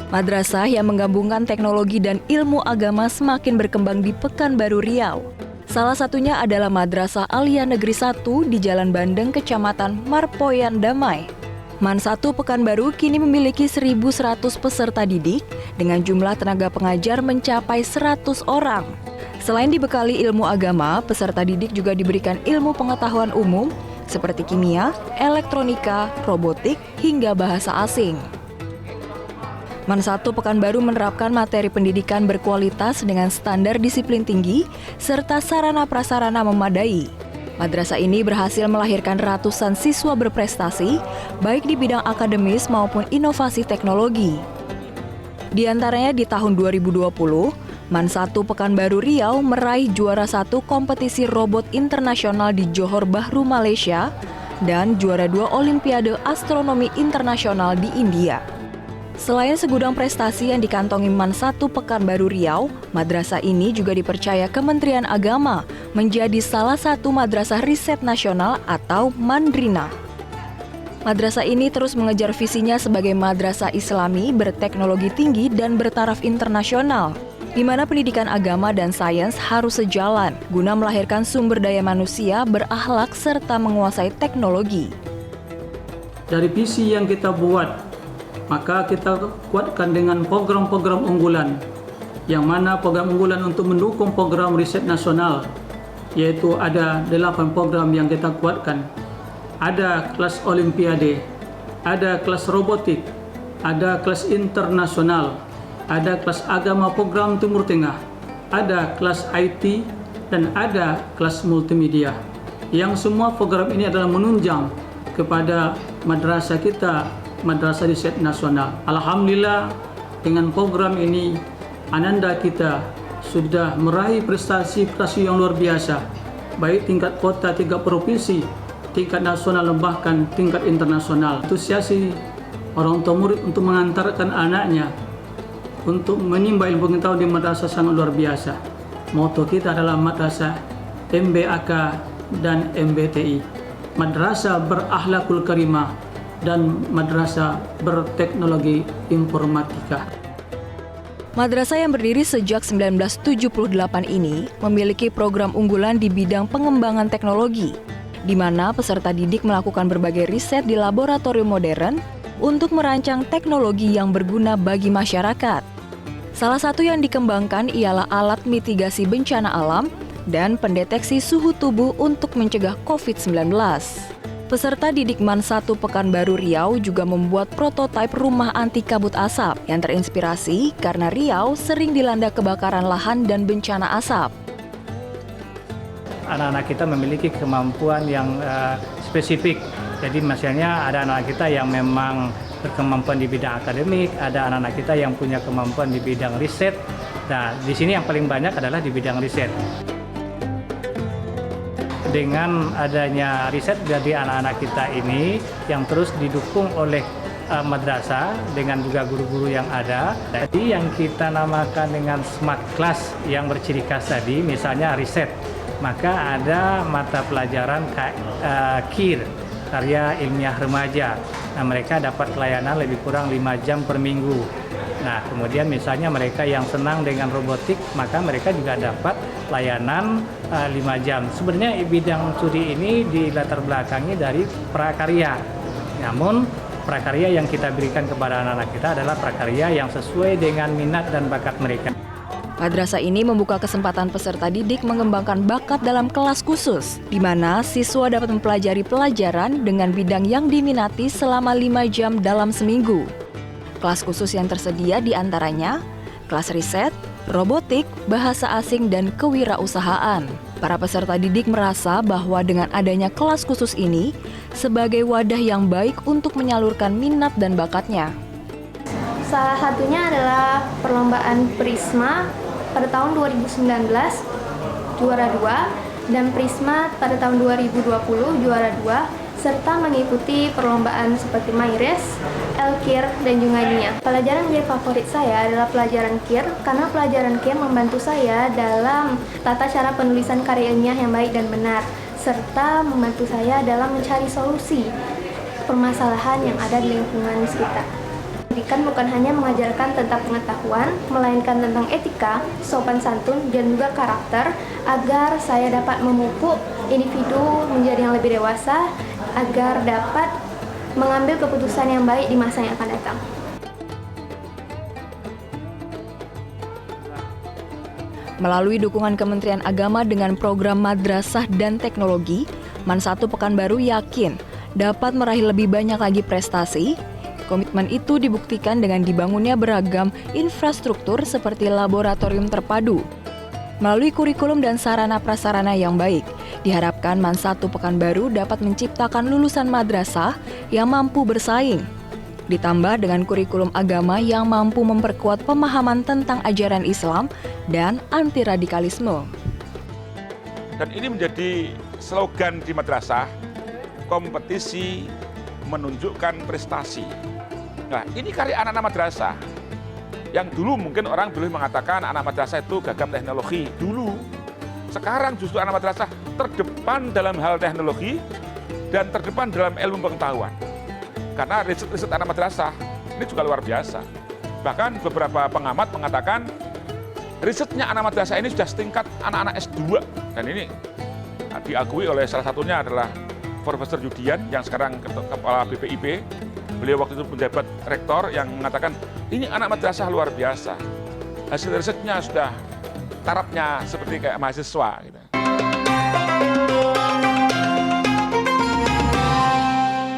Madrasah yang menggabungkan teknologi dan ilmu agama semakin berkembang di Pekanbaru Riau. Salah satunya adalah Madrasah Alia Negeri 1 di Jalan Bandeng, Kecamatan Marpoyan Damai. MAN 1 Pekanbaru kini memiliki 1.100 peserta didik dengan jumlah tenaga pengajar mencapai 100 orang. Selain dibekali ilmu agama, peserta didik juga diberikan ilmu pengetahuan umum seperti kimia, elektronika, robotik, hingga bahasa asing. MAN 1 Pekanbaru menerapkan materi pendidikan berkualitas dengan standar disiplin tinggi serta sarana prasarana memadai. Madrasah ini berhasil melahirkan ratusan siswa berprestasi baik di bidang akademis maupun inovasi teknologi. Di antaranya di tahun 2020, MAN 1 Pekanbaru Riau meraih juara 1 kompetisi robot internasional di Johor Bahru, Malaysia dan juara 2 Olimpiade Astronomi Internasional di India. Selain segudang prestasi yang dikantongi MAN 1 Pekanbaru Riau, madrasah ini juga dipercaya Kementerian Agama menjadi salah satu madrasah riset nasional atau Mandrina. Madrasah ini terus mengejar visinya sebagai madrasah Islami berteknologi tinggi dan bertaraf internasional, di mana pendidikan agama dan sains harus sejalan guna melahirkan sumber daya manusia berakhlak serta menguasai teknologi. Dari visi yang kita buat, maka kita kuatkan dengan program-program unggulan, yang mana program unggulan untuk mendukung program riset nasional, yaitu ada 8 program yang kita kuatkan. Ada kelas olimpiade, ada kelas robotik, ada kelas internasional, ada kelas agama program Timur Tengah, ada kelas IT, dan ada kelas multimedia. Yang semua program ini adalah menunjang kepada madrasah kita, Madrasah Riset Nasional. Alhamdulillah, dengan program ini ananda kita sudah meraih prestasi-prestasi yang luar biasa, baik tingkat kota, tingkat provinsi, tingkat nasional, bahkan tingkat internasional. Antusiasi orang tua murid untuk mengantarkan anaknya untuk menimba ilmu pengetahuan di madrasah sangat luar biasa. Moto kita adalah madrasah MBAK dan MBTI, madrasah berakhlakul karimah dan madrasah berteknologi informatika. Madrasah yang berdiri sejak 1978 ini memiliki program unggulan di bidang pengembangan teknologi, di mana peserta didik melakukan berbagai riset di laboratorium modern untuk merancang teknologi yang berguna bagi masyarakat. Salah satu yang dikembangkan ialah alat mitigasi bencana alam dan pendeteksi suhu tubuh untuk mencegah COVID-19. Peserta didik MAN 1 Pekanbaru Riau juga membuat prototipe rumah anti kabut asap yang terinspirasi karena Riau sering dilanda kebakaran lahan dan bencana asap. Anak-anak kita memiliki kemampuan yang spesifik. Jadi misalnya ada anak kita yang memang berkemampuan di bidang akademik, ada anak-anak kita yang punya kemampuan di bidang riset. Nah, di sini yang paling banyak adalah di bidang riset. Dengan adanya riset dari anak-anak kita ini yang terus didukung oleh madrasah dengan juga guru-guru yang ada. Jadi yang kita namakan dengan smart class yang berciri khas tadi, misalnya riset, maka ada mata pelajaran KIR, karya ilmiah remaja. Nah, mereka dapat pelayanan lebih kurang 5 jam per minggu. Nah, kemudian misalnya mereka yang senang dengan robotik, maka mereka juga dapat layanan 5 jam. Sebenarnya bidang studi ini dilatar belakangi dari prakarya. Namun, prakarya yang kita berikan kepada anak-anak kita adalah prakarya yang sesuai dengan minat dan bakat mereka. Madrasah ini membuka kesempatan peserta didik mengembangkan bakat dalam kelas khusus, di mana siswa dapat mempelajari pelajaran dengan bidang yang diminati selama 5 jam dalam seminggu. Kelas khusus yang tersedia diantaranya kelas riset, robotik, bahasa asing, dan kewirausahaan. Para peserta didik merasa bahwa dengan adanya kelas khusus ini sebagai wadah yang baik untuk menyalurkan minat dan bakatnya. Salah satunya adalah perlombaan Prisma pada tahun 2019 juara 2 dan Prisma pada tahun 2020 juara 2, serta mengikuti perlombaan seperti MyRes, LKIR, dan juga lainnya. Pelajaran menjadi favorit saya adalah pelajaran KIR, karena pelajaran KIR membantu saya dalam tata cara penulisan karya ilmiah yang baik dan benar, serta membantu saya dalam mencari solusi permasalahan yang ada di lingkungan sekitar. Pendidikan bukan hanya mengajarkan tentang pengetahuan, melainkan tentang etika, sopan santun, dan juga karakter, agar saya dapat memupuk individu menjadi yang lebih dewasa, agar dapat mengambil keputusan yang baik di masa yang akan datang. Melalui dukungan Kementerian Agama dengan program Madrasah dan Teknologi, MAN 1 Pekanbaru yakin dapat meraih lebih banyak lagi prestasi. Komitmen itu dibuktikan dengan dibangunnya beragam infrastruktur seperti laboratorium terpadu. Melalui kurikulum dan sarana prasarana yang baik, diharapkan MAN 1 Pekanbaru dapat menciptakan lulusan madrasah yang mampu bersaing. Ditambah dengan kurikulum agama yang mampu memperkuat pemahaman tentang ajaran Islam dan anti radikalisme. Dan ini menjadi slogan di madrasah, kompetisi menunjukkan prestasi. Nah, ini karya anak-anak madrasah. Yang dulu mungkin orang boleh mengatakan anak madrasah itu gagap teknologi. Dulu, sekarang justru anak madrasah terdepan dalam hal teknologi dan terdepan dalam ilmu pengetahuan. Karena riset-riset anak madrasah ini juga luar biasa. Bahkan beberapa pengamat mengatakan risetnya anak madrasah ini sudah setingkat anak-anak S2. Dan ini diakui oleh salah satunya adalah Profesor Yudian yang sekarang kepala BPIP. Beliau waktu itu menjabat rektor yang mengatakan ini anak madrasah luar biasa. Hasil risetnya sudah tarafnya seperti kayak mahasiswa. Gitu.